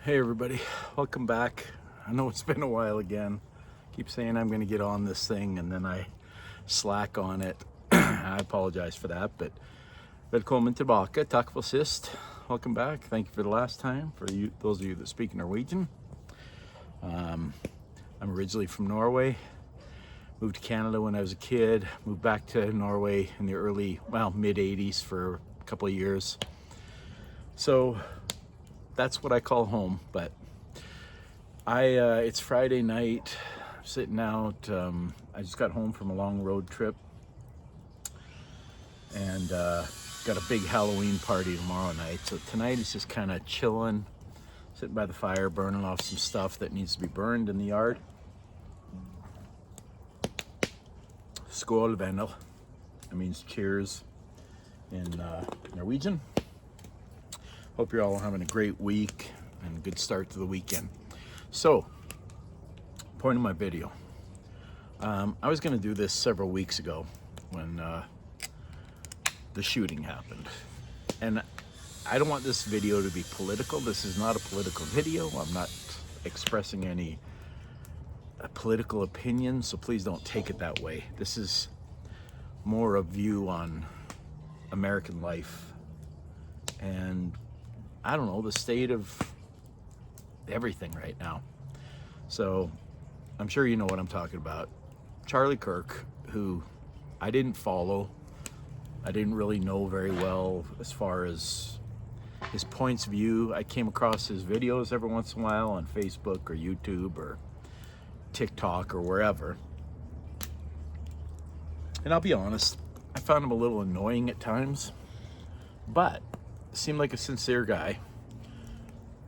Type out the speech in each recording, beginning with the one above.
Hey everybody, welcome back. I know it's been a while again. Keep saying I'm going to get on this thing and then I slack on it. I apologize for that, but välkommen tillbaka, tack för sist. Welcome back. Thank you for the last time. For you, those of you that speak Norwegian. I'm originally from Norway. Moved to Canada when I was a kid. Moved back to Norway in the mid 80s for a couple of years. So that's what I call home. But it's Friday night, sitting out. I just got home from a long road trip and got a big Halloween party tomorrow night. So tonight is just kind of chilling, sitting by the fire, burning off some stuff that needs to be burned in the yard. Skål vänner. That means cheers in Norwegian. Hope you're all having a great week and a good start to the weekend. So, point of my video. I was going to do this several weeks ago when the shooting happened. And I don't want this video to be political. This is not a political video. I'm not expressing any political opinion, so please don't take it that way. This is more a view on American life and I don't know, the state of everything right now. So I'm sure you know what I'm talking about. Charlie Kirk, who I didn't follow, I didn't really know very well as far as his points of view. I came across his videos every once in a while on Facebook or YouTube or TikTok or wherever. And I'll be honest, I found him a little annoying at times, but seemed like a sincere guy.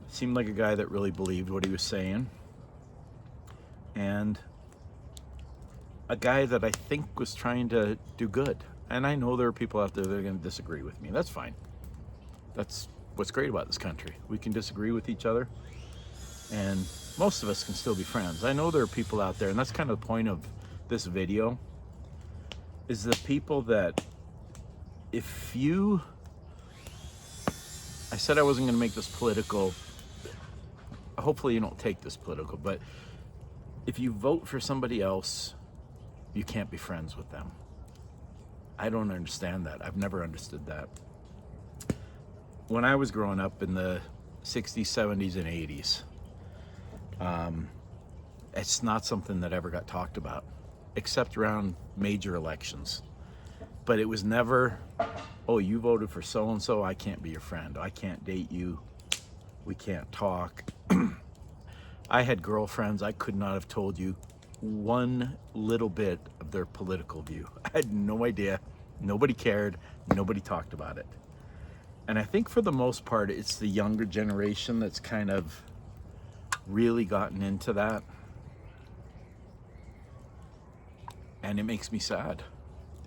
Seemed like a guy that really believed what he was saying. And a guy that I think was trying to do good. And I know there are people out there that are going to disagree with me. That's fine. That's what's great about this country. We can disagree with each other. And most of us can still be friends. I know there are people out there, and that's kind of the point of this video, is the people that if you... I said I wasn't going to make this political. Hopefully you don't take this political, but if you vote for somebody else, you can't be friends with them. I don't understand that. I've never understood that. When I was growing up in the 60s, 70s, and 80s, it's not something that ever got talked about, except around major elections. But it was never, oh, you voted for so-and-so, I can't be your friend. I can't date you. We can't talk. I had girlfriends, I could not have told you one little bit of their political view. I had no idea. Nobody cared. Nobody talked about it. And I think for the most part, it's the younger generation that's kind of really gotten into that. And it makes me sad.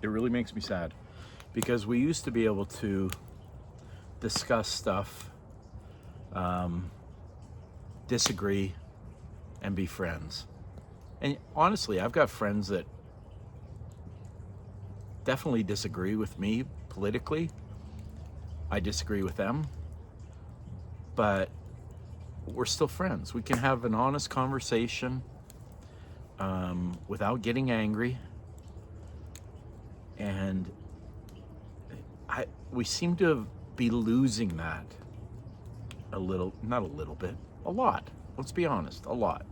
It really makes me sad, because we used to be able to discuss stuff, disagree, and be friends. And honestly, I've got friends that definitely disagree with me politically. I disagree with them, but we're still friends. We can have an honest conversation without getting angry. And we seem to be losing that a little, not a little bit, a lot. Let's be honest, a lot.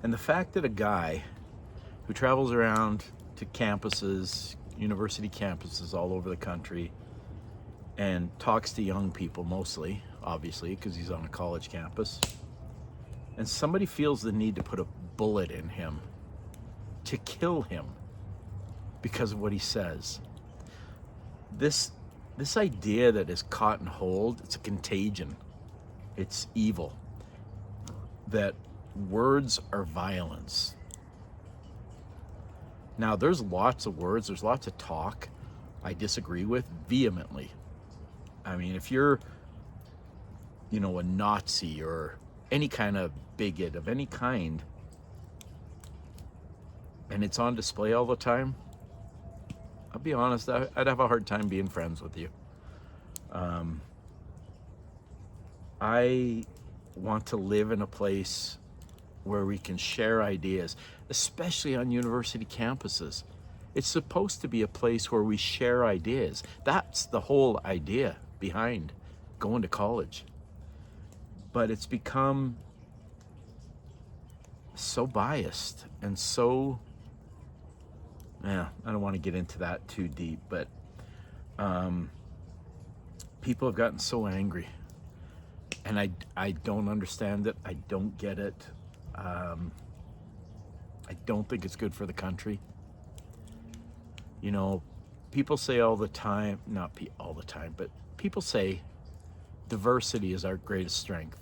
And the fact that a guy who travels around to campuses, university campuses all over the country, and talks to young people mostly, obviously, because he's on a college campus, and somebody feels the need to put a bullet in him to kill him because of what he says. This idea that is caught and hold, it's a contagion. It's evil. That words are violence. Now, there's lots of words, there's lots of talk I disagree with vehemently. I mean, if you're, a Nazi or any kind of bigot of any kind, and it's on display all the time, I'll be honest, I'd have a hard time being friends with you. I want to live in a place where we can share ideas, especially on university campuses. It's supposed to be a place where we share ideas. That's the whole idea behind going to college. But it's become so biased and so, I don't want to get into that too deep, but people have gotten so angry, and I don't understand it. I don't get it. I don't think it's good for the country. You know, people say all the time, not all the time, but people say diversity is our greatest strength.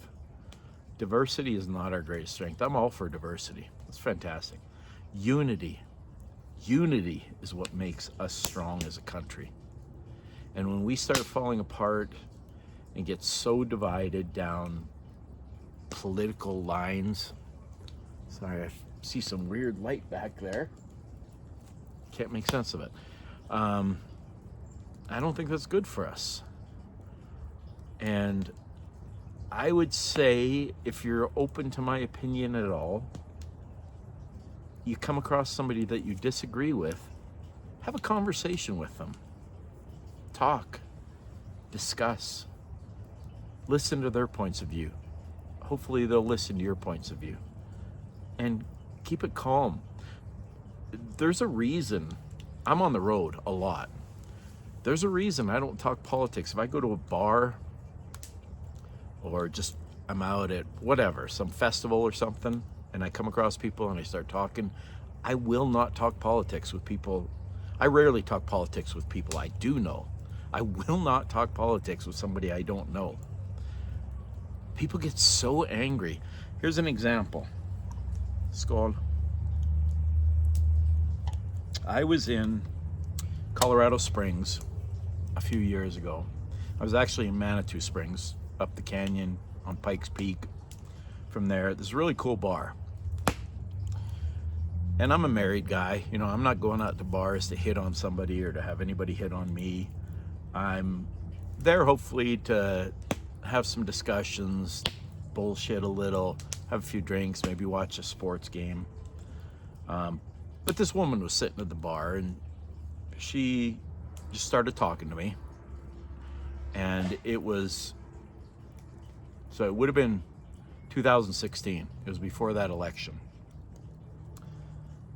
Diversity is not our greatest strength. I'm all for diversity. It's fantastic. Unity is what makes us strong as a country. And when we start falling apart and get so divided down political lines, sorry, I see some weird light back there. Can't make sense of it. I don't think that's good for us. And I would say, if you're open to my opinion at all, you come across somebody that you disagree with, have a conversation with them. Talk, discuss, listen to their points of view. Hopefully they'll listen to your points of view. And keep it calm. There's a reason I'm on the road a lot. There's a reason I don't talk politics. If I go to a bar or just I'm out at whatever, some festival or something, and I come across people and I start talking, I will not talk politics with people. I rarely talk politics with people I do know. I will not talk politics with somebody I don't know. People get so angry. Here's an example. Skål. I was in Colorado Springs a few years ago. I was actually in Manitou Springs, up the canyon on Pikes Peak. From there, there's a really cool bar. And I'm a married guy. You know, I'm not going out to bars to hit on somebody or to have anybody hit on me. I'm there hopefully to have some discussions, bullshit a little, have a few drinks, maybe watch a sports game. But this woman was sitting at the bar and she just started talking to me. And it would have been 2016. It was before that election.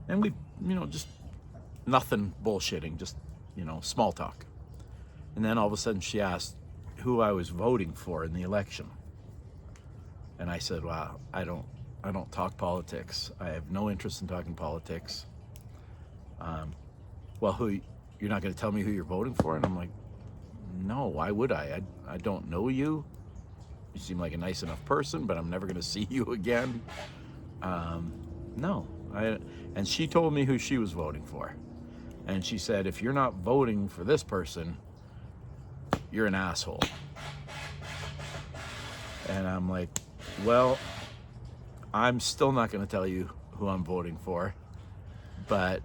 And we, just nothing bullshitting, just, small talk. And then all of a sudden she asked who I was voting for in the election. And I said, well, I don't talk politics. I have no interest in talking politics. Well, you're not going to tell me who you're voting for? And I'm like, no, why would I? I don't know you. You seem like a nice enough person, but I'm never going to see you again. No. And she told me who she was voting for. And she said, if you're not voting for this person, you're an asshole. And I'm like, well, I'm still not going to tell you who I'm voting for, but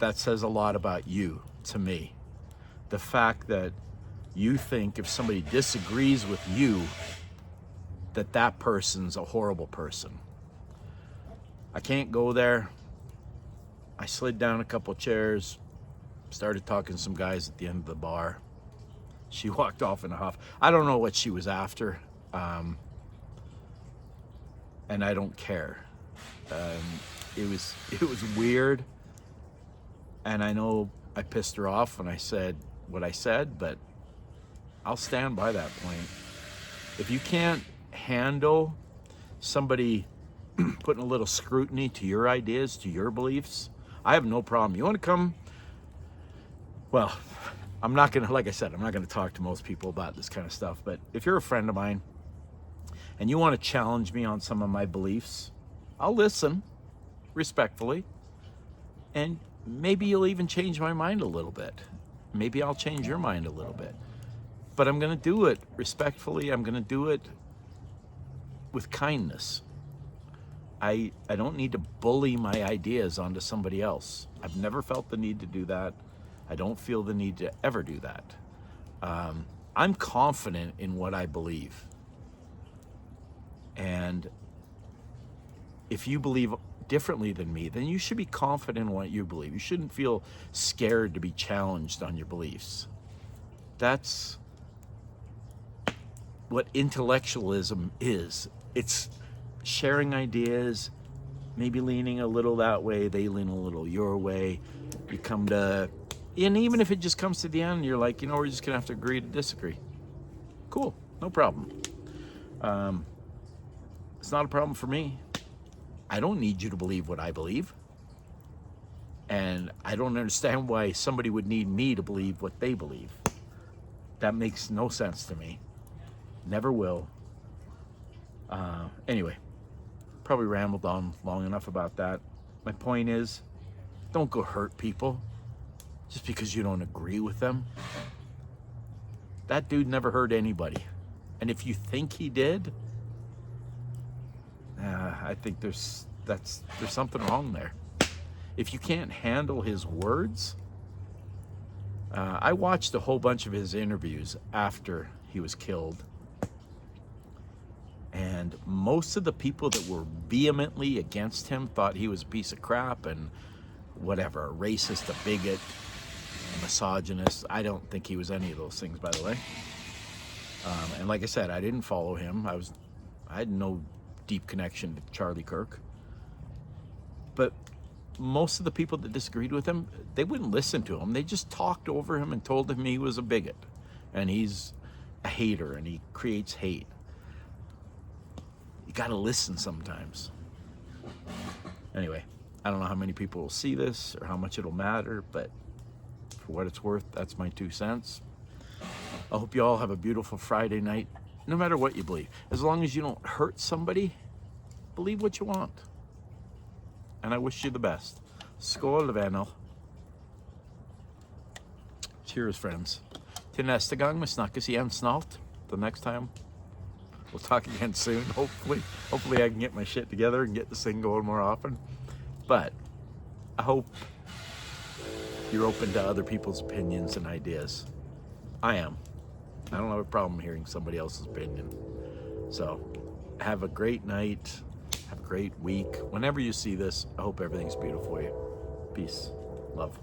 that says a lot about you to me. The fact that you think if somebody disagrees with you, that person's a horrible person. I can't go there. I slid down a couple chairs, started talking to some guys at the end of the bar. She walked off in a huff. I don't know what she was after, and I don't care. It was weird, and I know I pissed her off when I said what I said, but I'll stand by that point. If you can't handle somebody putting a little scrutiny to your ideas, to your beliefs, I have no problem. You want to come? Well, like I said, I'm not going to talk to most people about this kind of stuff, but if you're a friend of mine and you want to challenge me on some of my beliefs, I'll listen respectfully, and maybe you'll even change my mind a little bit. Maybe I'll change your mind a little bit, but I'm going to do it respectfully. I'm going to do it with kindness. I don't need to bully my ideas onto somebody else. I've never felt the need to do that. I don't feel the need to ever do that. I'm confident in what I believe. And if you believe differently than me, then you should be confident in what you believe. You shouldn't feel scared to be challenged on your beliefs. That's what intellectualism is. It's sharing ideas, maybe leaning a little that way, they lean a little your way. You come to, and even if it just comes to the end, you're like, we're just gonna have to agree to disagree. Cool, no problem. It's not a problem for me. I don't need you to believe what I believe. And I don't understand why somebody would need me to believe what they believe. That makes no sense to me. Never will. Anyway, probably rambled on long enough about that. My point is, don't go hurt people just because you don't agree with them. That dude never hurt anybody. And if you think he did, I think there's something wrong there. If you can't handle his words, I watched a whole bunch of his interviews after he was killed. And most of the people that were vehemently against him thought he was a piece of crap and whatever, a racist, a bigot, a misogynist. I don't think he was any of those things, by the way. And like I said, I didn't follow him. I had no deep connection to Charlie Kirk. But most of the people that disagreed with him, they wouldn't listen to him. They just talked over him and told him he was a bigot and he's a hater and he creates hate. You got to listen sometimes. Anyway, I don't know how many people will see this or how much it'll matter, but for what it's worth, that's my 2 cents. I hope you all have a beautiful Friday night, no matter what you believe. As long as you don't hurt somebody, believe what you want. And I wish you the best. Skål, vänner. Cheers, friends. Till nästa gång, vi snackas igen snart. The next time. We'll talk again soon, hopefully. Hopefully I can get my shit together and get this thing going more often. But I hope you're open to other people's opinions and ideas. I am. I don't have a problem hearing somebody else's opinion. So have a great night. Have a great week. Whenever you see this, I hope everything's beautiful for you. Peace. Love.